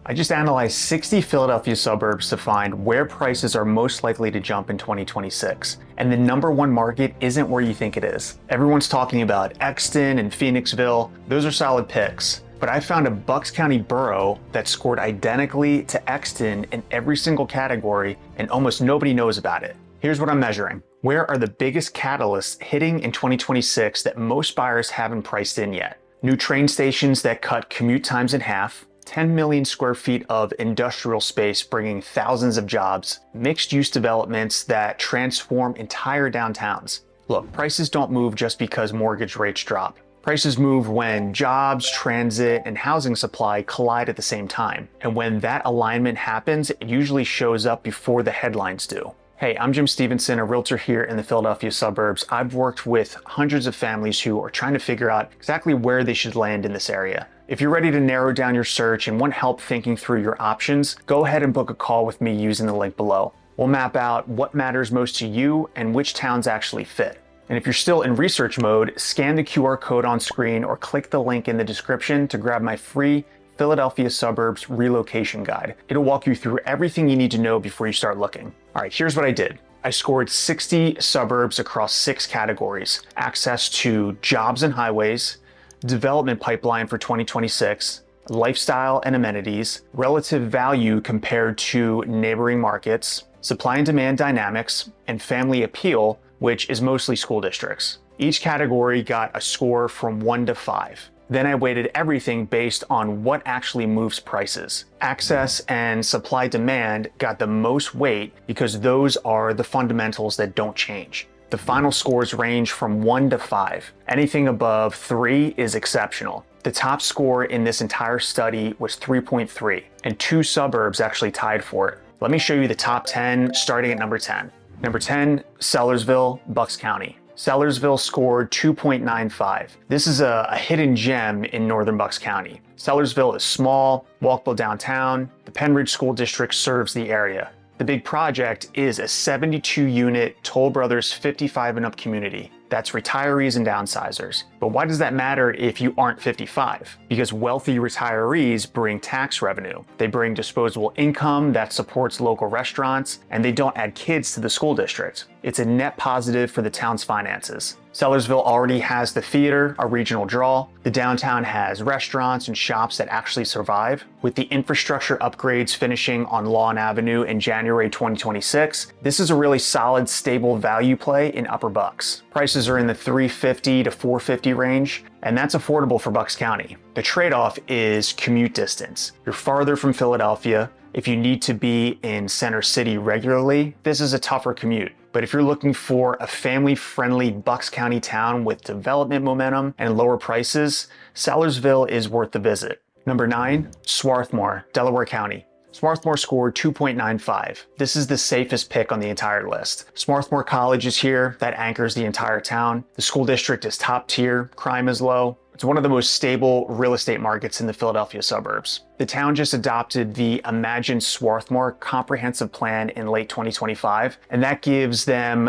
I just analyzed 60 Philadelphia suburbs to find where prices are most likely to jump in 2026. And the number one market isn't where you think it is. Everyone's talking about Exton and Phoenixville. Those are solid picks. But I found a Bucks County borough that scored identically to Exton in every single category, and almost nobody knows about it. Here's what I'm measuring. Where are the biggest catalysts hitting in 2026 that most buyers haven't priced in yet? New train stations that cut commute times in half, 10 million square feet of industrial space bringing thousands of jobs, mixed-use developments that transform entire downtowns. Look, prices don't move just because mortgage rates drop. Prices move when jobs, transit, and housing supply collide at the same time. And when that alignment happens, it usually shows up before the headlines do. Hey, I'm Jim Stevenson, a realtor here in the Philadelphia suburbs. I've worked with hundreds of families who are trying to figure out exactly where they should land in this area. If you're ready to narrow down your search and want help thinking through your options, go ahead and book a call with me using the link below. We'll map out what matters most to you and which towns actually fit. And if you're still in research mode, scan the QR code on screen or click the link in the description to grab my free Philadelphia Suburbs Relocation Guide. It'll walk you through everything you need to know before you start looking. All right, here's what I did. I scored 60 suburbs across 6 categories: access to jobs and highways, development pipeline for 2026, lifestyle and amenities, relative value compared to neighboring markets, supply and demand dynamics, and family appeal, which is mostly school districts. Each category got a score from 1 to 5. Then I weighted everything based on what actually moves prices. Access and supply demand got the most weight because those are the fundamentals that don't change. The final scores range from 1 to 5. Anything above 3 is exceptional. The top score in this entire study was 3.3, and 2 suburbs actually tied for it. Let me show you the top 10, starting at number 10. Number 10, Sellersville, Bucks County. Sellersville scored 2.95. This is a hidden gem in northern Bucks County. Sellersville is small, walkable downtown. The Penridge School District serves the area. The big project is a 72-unit Toll Brothers 55 and up community. That's retirees and downsizers. But why does that matter if you aren't 55? Because wealthy retirees bring tax revenue. They bring disposable income that supports local restaurants, and they don't add kids to the school district. It's a net positive for the town's finances. Sellersville already has the theater, a regional draw. The downtown has restaurants and shops that actually survive. With the infrastructure upgrades finishing on Lawn Avenue in January 2026, this is a really solid, stable value play in Upper Bucks. Prices are in the $350 to $450 range, and that's affordable for Bucks County. The trade-off is commute distance. You're farther from Philadelphia. If you need to be in Center City regularly, this is a tougher commute. But if you're looking for a family-friendly Bucks County town with development momentum and lower prices, Sellersville is worth the visit. Number 9, Swarthmore, Delaware County. Swarthmore scored 2.95. This is the safest pick on the entire list. Swarthmore College is here, that anchors the entire town. The school district is top tier, crime is low. It's one of the most stable real estate markets in the Philadelphia suburbs. The town just adopted the Imagine Swarthmore comprehensive plan in late 2025, and that gives them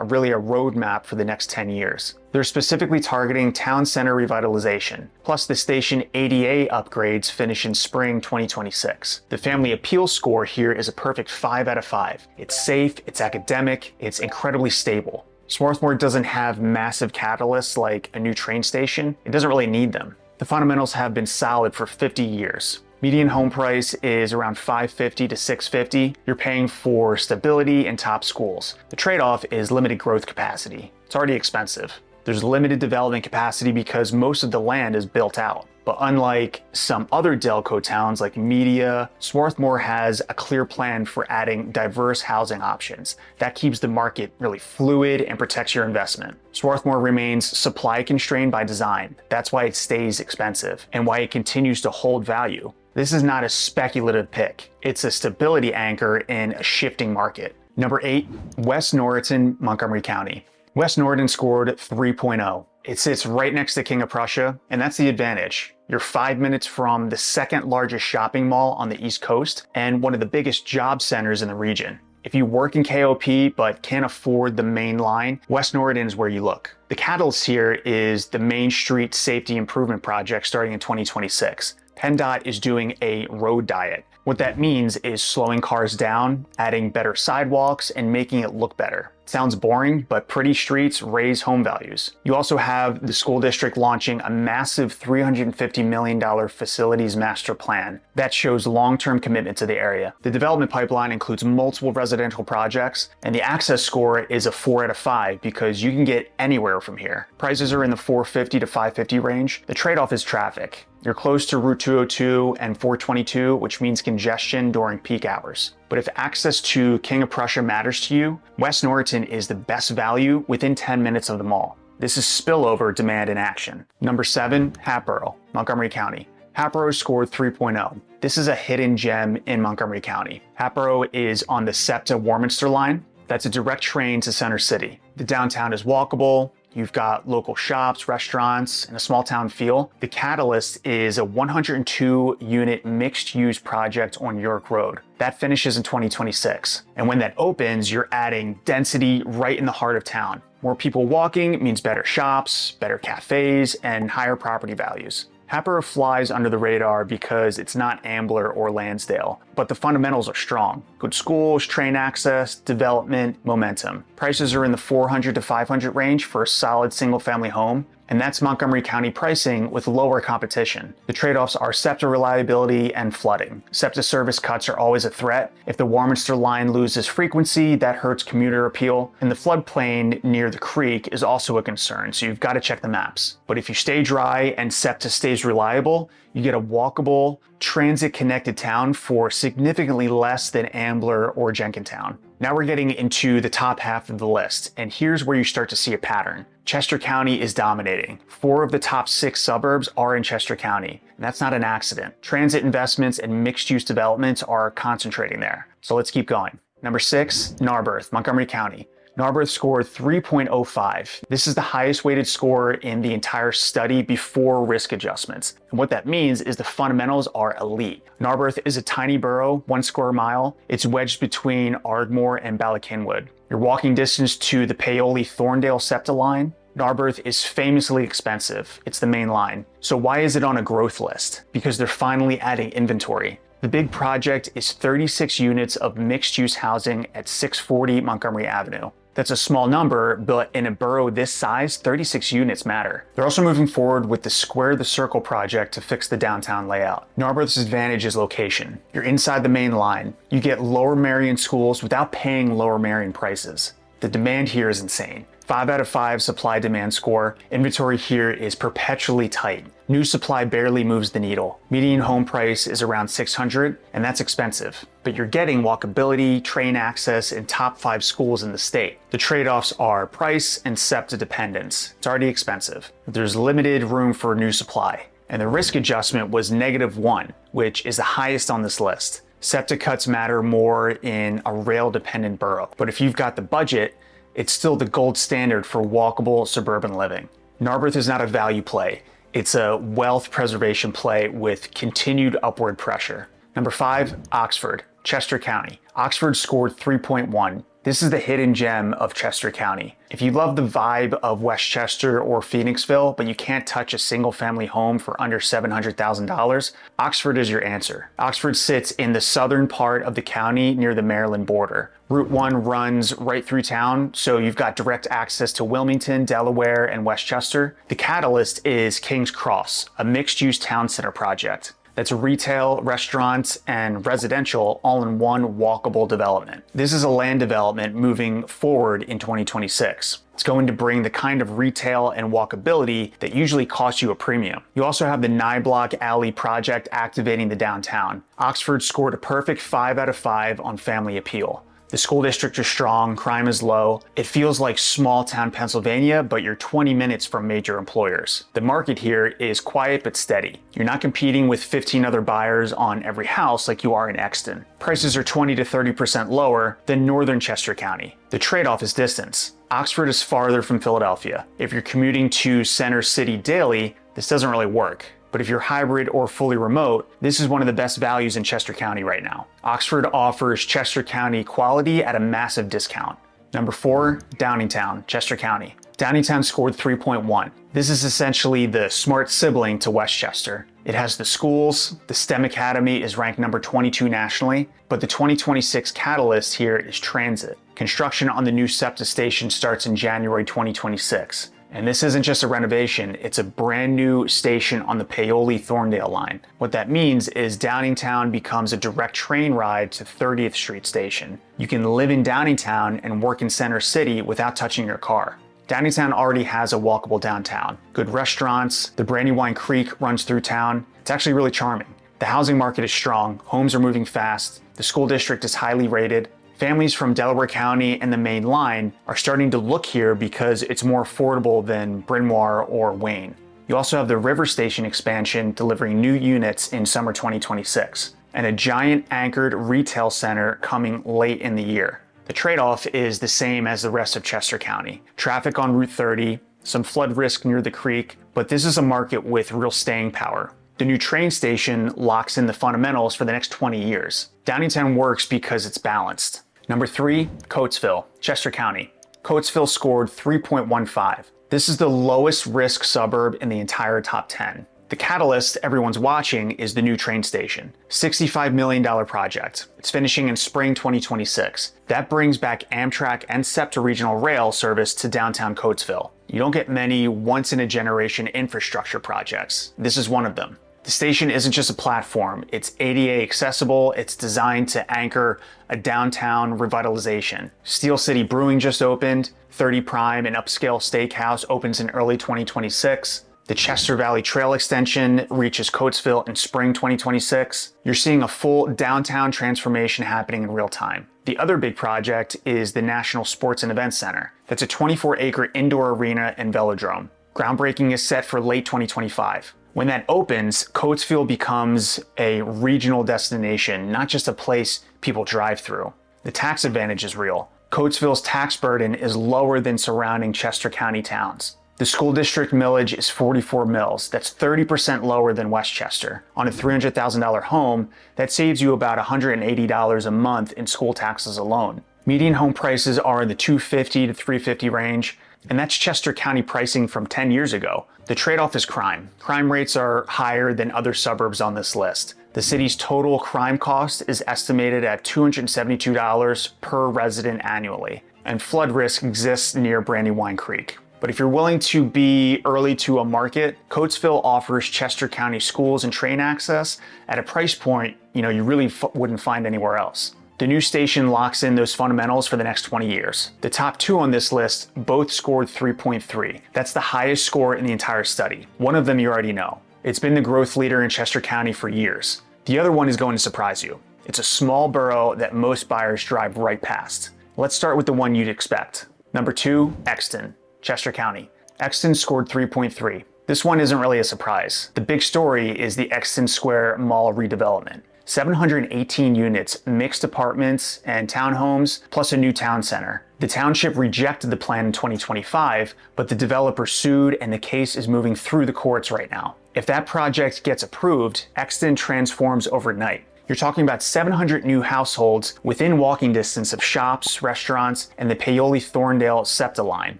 really a roadmap for the next 10 years. They're specifically targeting town center revitalization, plus the station ADA upgrades finish in spring 2026. The family appeal score here is a perfect 5 out of 5. It's safe, it's academic, it's incredibly stable. Swarthmore doesn't have massive catalysts like a new train station. It doesn't really need them. The fundamentals have been solid for 50 years. Median home price is around $550 to $650. You're paying for stability and top schools. The trade-off is limited growth capacity. It's already expensive. There's limited development capacity because most of the land is built out. But unlike some other Delco towns like Media, Swarthmore has a clear plan for adding diverse housing options. That keeps the market really fluid and protects your investment. Swarthmore remains supply constrained by design. That's why it stays expensive and why it continues to hold value. This is not a speculative pick. It's a stability anchor in a shifting market. Number 8, West Norriton, Montgomery County. West Norriton scored 3.0. It sits right next to King of Prussia, and that's the advantage. You're 5 minutes from the second largest shopping mall on the East Coast and one of the biggest job centers in the region. If you work in KOP but can't afford the main line, West Norriton is where you look. The catalyst here is the Main Street Safety Improvement Project starting in 2026. PennDOT is doing a road diet. What that means is slowing cars down, adding better sidewalks, and making it look better. Sounds boring, but pretty streets raise home values. You also have the school district launching a massive $350 million facilities master plan that shows long-term commitment to the area. The development pipeline includes multiple residential projects, and the access score is a 4 out of 5 because you can get anywhere from here. Prices are in the $450 to $550 range. The trade-off is traffic. You're close to Route 202 and 422, which means congestion during peak hours. But if access to King of Prussia matters to you, West Norriton is the best value within 10 minutes of the mall. This is spillover demand in action. Number 7, Hatboro, Montgomery County. Hatboro scored 3.0. This is a hidden gem in Montgomery County. Hatboro is on the SEPTA-Warminster line. That's a direct train to Center City. The downtown is walkable. You've got local shops, restaurants, and a small town feel. The catalyst is a 102-unit mixed-use project on York Road. That finishes in 2026. And when that opens, you're adding density right in the heart of town. More people walking means better shops, better cafes, and higher property values. Hatboro flies under the radar because it's not Ambler or Lansdale, but the fundamentals are strong. Good schools, train access, development, momentum. Prices are in the $400 to $500 range for a solid single-family home, and that's Montgomery County pricing with lower competition. The trade-offs are SEPTA reliability and flooding. SEPTA service cuts are always a threat. If the Warminster line loses frequency, that hurts commuter appeal, and the floodplain near the creek is also a concern, so you've got to check the maps. But if you stay dry and SEPTA stays reliable, you get a walkable, transit-connected town for significantly less than Ambler or Jenkintown. Now we're getting into the top half of the list, and here's where you start to see a pattern. Chester County is dominating. 4 of the top 6 suburbs are in Chester County, and that's not an accident. Transit investments and mixed-use developments are concentrating there. So let's keep going. Number 6, Narberth, Montgomery County. Narberth scored 3.05. This is the highest weighted score in the entire study before risk adjustments. And what that means is the fundamentals are elite. Narberth is a tiny borough, 1 square mile. It's wedged between Ardmore and Ballackinwood. Your walking distance to the Paoli-Thorndale SEPTA line. Narberth is famously expensive. It's the main line. So why is it on a growth list? Because they're finally adding inventory. The big project is 36 units of mixed-use housing at 640 Montgomery Avenue. That's a small number, but in a borough this size, 36 units matter. They're also moving forward with the Square the Circle project to fix the downtown layout. Narberth's advantage is location. You're inside the main line. You get Lower Merion schools without paying Lower Merion prices. The demand here is insane. 5 out of 5 supply-demand score. Inventory here is perpetually tight. New supply barely moves the needle. Median home price is around $600, and that's expensive. But you're getting walkability, train access, and top 5 schools in the state. The trade-offs are price and SEPTA dependence. It's already expensive. There's limited room for new supply. And the risk adjustment was -1, which is the highest on this list. SEPTA cuts matter more in a rail-dependent borough. But if you've got the budget, it's still the gold standard for walkable suburban living. Narberth is not a value play. It's a wealth preservation play with continued upward pressure. Number 5, Oxford, Chester County. Oxford scored 3.1. This is the hidden gem of Chester County. If you love the vibe of Westchester or Phoenixville, but you can't touch a single family home for under $700,000, Oxford is your answer. Oxford sits in the southern part of the county near the Maryland border. Route 1 runs right through town, so you've got direct access to Wilmington, Delaware, and Westchester. The catalyst is King's Cross, a mixed-use town center project. That's retail, restaurants, and residential all in one walkable development. This is a land development moving forward in 2026. It's going to bring the kind of retail and walkability that usually costs you a premium. You also have the Nyblock Alley project activating the downtown. Oxford scored a perfect 5 out of 5 on family appeal. The school district is strong, crime is low. It feels like small town Pennsylvania, but you're 20 minutes from major employers. The market here is quiet but steady. You're not competing with 15 other buyers on every house like you are in Exton. Prices are 20 to 30% lower than northern Chester County. The trade-off is distance. Oxford is farther from Philadelphia. If you're commuting to Center City daily, this doesn't really work. But if you're hybrid or fully remote, this is one of the best values in Chester County right now. Oxford offers Chester County quality at a massive discount. Number 4, Downingtown, Chester County. Downingtown scored 3.1. This is essentially the smart sibling to Westchester. It has the schools, the STEM Academy is ranked number 22 nationally, but the 2026 catalyst here is transit. Construction on the new SEPTA station starts in January 2026. And this isn't just a renovation, it's a brand new station on the Paoli-Thorndale line. What that means is Downingtown becomes a direct train ride to 30th Street Station. You can live in Downingtown and work in Center City without touching your car. Downingtown already has a walkable downtown. Good restaurants, the Brandywine Creek runs through town. It's actually really charming. The housing market is strong, homes are moving fast, the school district is highly rated. Families from Delaware County and the main line are starting to look here because it's more affordable than Bryn Mawr or Wayne. You also have the River Station expansion delivering new units in summer 2026, and a giant anchored retail center coming late in the year. The trade-off is the same as the rest of Chester County. Traffic on Route 30, some flood risk near the creek, but this is a market with real staying power. The new train station locks in the fundamentals for the next 20 years. Downingtown works because it's balanced. Number 3, Coatesville, Chester County. Coatesville scored 3.15. This is the lowest risk suburb in the entire top 10. The catalyst everyone's watching is the new train station. $65 million project. It's finishing in spring 2026. That brings back Amtrak and SEPTA regional rail service to downtown Coatesville. You don't get many once-in-a-generation infrastructure projects. This is one of them. The station isn't just a platform, it's ADA accessible, it's designed to anchor a downtown revitalization. Steel City Brewing just opened, 30 Prime, an upscale steakhouse, opens in early 2026. The Chester Valley Trail extension reaches Coatesville in spring 2026. You're seeing a full downtown transformation happening in real time. The other big project is the National Sports and Events Center. That's a 24-acre indoor arena and velodrome. Groundbreaking is set for late 2025. When that opens, Coatesville becomes a regional destination, not just a place people drive through. The tax advantage is real. Coatesville's tax burden is lower than surrounding Chester County towns. The school district millage is 44 mils. That's 30% lower than Westchester. On a $300,000 home, that saves you about $180 a month in school taxes alone. Median home prices are in the $250 to $350 range, and that's Chester County pricing from 10 years ago. The trade-off is crime. Crime rates are higher than other suburbs on this list. The city's total crime cost is estimated at $272 per resident annually, and flood risk exists near Brandywine Creek. But if you're willing to be early to a market, Coatesville offers Chester County schools and train access at a price point you really wouldn't find anywhere else. The new station locks in those fundamentals for the next 20 years. The top 2 on this list both scored 3.3. That's the highest score in the entire study. One of them you already know. It's been the growth leader in Chester County for years. The other one is going to surprise you. It's a small borough that most buyers drive right past. Let's start with the one you'd expect. Number 2, Exton, Chester County. Exton scored 3.3. This one isn't really a surprise. The big story is the Exton Square Mall redevelopment. 718 units, mixed apartments and townhomes, plus a new town center. The township rejected the plan in 2025, but the developer sued and the case is moving through the courts right now. If that project gets approved, Exton transforms overnight. You're talking about 700 new households within walking distance of shops, restaurants, and the Paoli-Thorndale SEPTA line.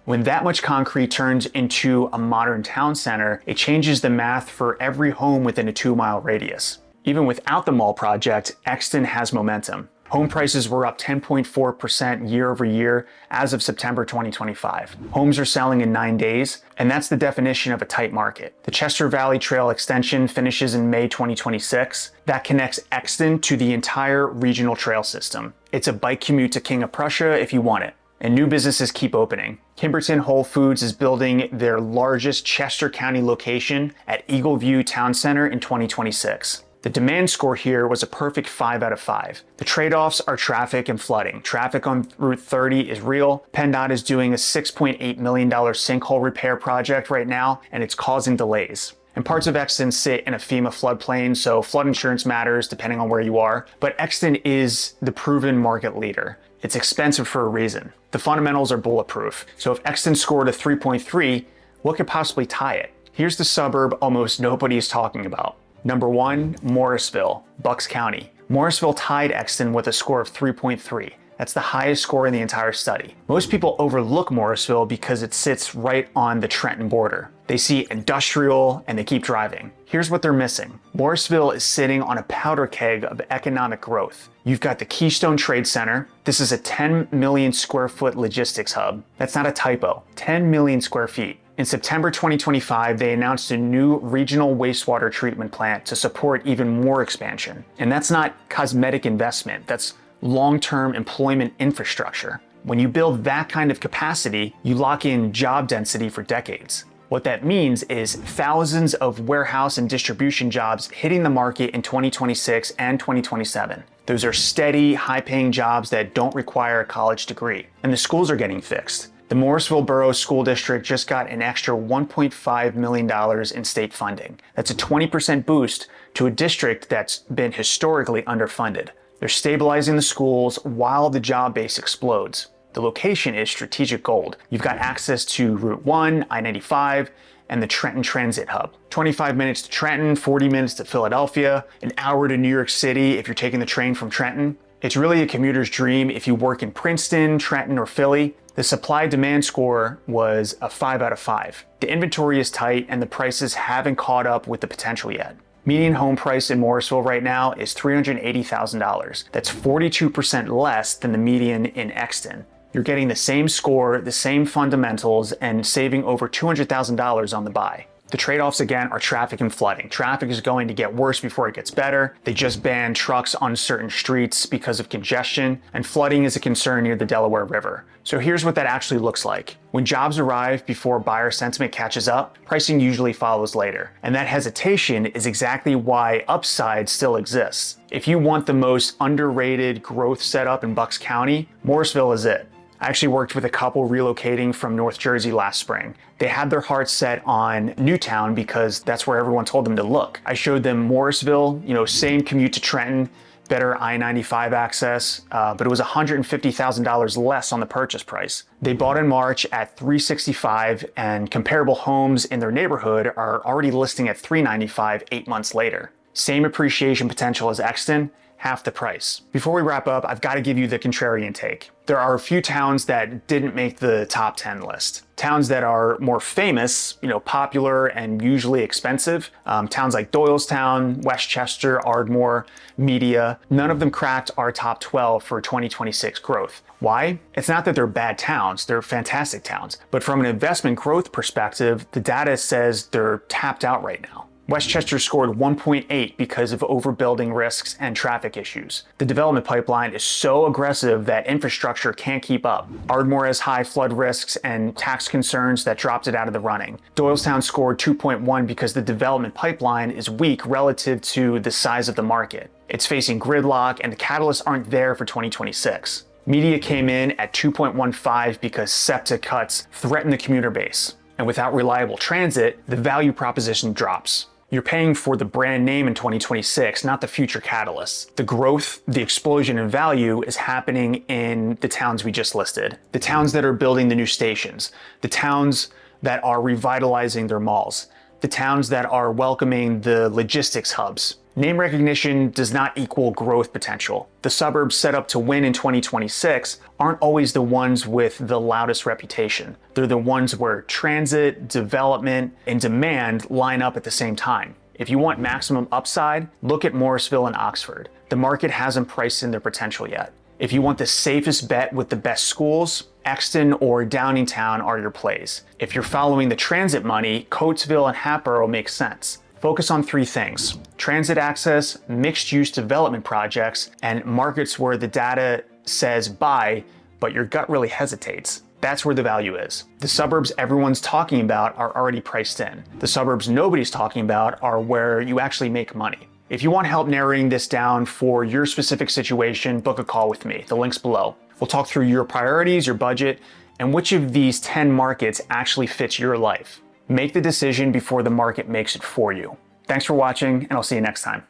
When that much concrete turns into a modern town center, it changes the math for every home within a 2-mile radius. Even without the mall project, Exton has momentum. Home prices were up 10.4% year over year as of September 2025. Homes are selling in 9 days, and that's the definition of a tight market. The Chester Valley Trail extension finishes in May 2026. That connects Exton to the entire regional trail system. It's a bike commute to King of Prussia if you want it. And new businesses keep opening. Kimberton Whole Foods is building their largest Chester County location at Eagle View Town Center in 2026. The demand score here was a perfect 5 out of 5. The trade-offs are traffic and flooding. Traffic on Route 30 is real. PennDOT is doing a $6.8 million sinkhole repair project right now, and it's causing delays. And parts of Exton sit in a FEMA floodplain, so flood insurance matters depending on where you are. But Exton is the proven market leader. It's expensive for a reason. The fundamentals are bulletproof. So if Exton scored a 3.3, what could possibly tie it? Here's the suburb almost nobody is talking about. Number 1, Morrisville, Bucks County. Morrisville tied Exton with a score of 3.3. That's the highest score in the entire study. Most people overlook Morrisville because it sits right on the Trenton border. They see industrial and they keep driving. Here's what they're missing. Morrisville is sitting on a powder keg of economic growth. You've got the Keystone Trade Center. This is a 10 million square foot logistics hub. That's not a typo, 10 million square feet. In September 2025, they announced a new regional wastewater treatment plant to support even more expansion. And that's not cosmetic investment, that's long-term employment infrastructure. When you build that kind of capacity, you lock in job density for decades. What that means is thousands of warehouse and distribution jobs hitting the market in 2026 and 2027. Those are steady, high-paying jobs that don't require a college degree. And the schools are getting fixed. The Morrisville Borough School District just got an extra $1.5 million in state funding. That's a 20% boost to a district that's been historically underfunded. They're stabilizing the schools while the job base explodes. The location is strategic gold. You've got access to Route 1, I-95, and the Trenton Transit Hub. 25 minutes to Trenton, 40 minutes to Philadelphia, an hour to New York City if you're taking the train from Trenton. It's really a commuter's dream if you work in Princeton, Trenton, or Philly. The supply-demand score was a 5 out of 5. The inventory is tight and the prices haven't caught up with the potential yet. Median home price in Morrisville right now is $380,000. That's 42% less than the median in Exton. You're getting the same score, the same fundamentals, and saving over $200,000 on the buy. The trade-offs again are traffic and flooding. Traffic is going to get worse before it gets better. They just banned trucks on certain streets because of congestion, and flooding is a concern near the Delaware River. So here's what that actually looks like. When jobs arrive before buyer sentiment catches up, pricing usually follows later. And that hesitation is exactly why upside still exists. If you want the most underrated growth setup in Bucks County, Morrisville is it. I actually worked with a couple relocating from North Jersey last spring. They had their hearts set on Newtown because that's where everyone told them to look. I showed them Morrisville, same commute to Trenton, better I-95 access, but it was $150,000 less on the purchase price. They bought in March at $365, and comparable homes in their neighborhood are already listing at $395 8 months later. Same appreciation potential as Exton, half the price. Before we wrap up, I've got to give you the contrarian take. There are a few towns that didn't make the top 10 list. Towns that are more famous, popular and usually expensive. Towns like Doylestown, Westchester, Ardmore, Media. None of them cracked our top 12 for 2026 growth. Why? It's not that they're bad towns, they're fantastic towns. But from an investment growth perspective, the data says they're tapped out right now. Westchester scored 1.8 because of overbuilding risks and traffic issues. The development pipeline is so aggressive that infrastructure can't keep up. Ardmore has high flood risks and tax concerns that dropped it out of the running. Doylestown scored 2.1 because the development pipeline is weak relative to the size of the market. It's facing gridlock and the catalysts aren't there for 2026. Media came in at 2.15 because SEPTA cuts threaten the commuter base. And without reliable transit, the value proposition drops. You're paying for the brand name in 2026, not the future catalysts. The growth, the explosion in value is happening in the towns we just listed. The towns that are building the new stations, the towns that are revitalizing their malls, the towns that are welcoming the logistics hubs. Name recognition does not equal growth potential. The suburbs set up to win in 2026 aren't always the ones with the loudest reputation. They're the ones where transit, development, and demand line up at the same time. If you want maximum upside, look at Morrisville and Oxford. The market hasn't priced in their potential yet. If you want the safest bet with the best schools, Exton or Downingtown are your plays. If you're following the transit money, Coatesville and Hatboro make sense. Focus on 3 things: transit access, mixed-use development projects, and markets where the data says buy, but your gut really hesitates. That's where the value is. The suburbs everyone's talking about are already priced in. The suburbs nobody's talking about are where you actually make money. If you want help narrowing this down for your specific situation, book a call with me. The link's below. We'll talk through your priorities, your budget, and which of these 10 markets actually fits your life. Make the decision before the market makes it for you. Thanks for watching, and I'll see you next time.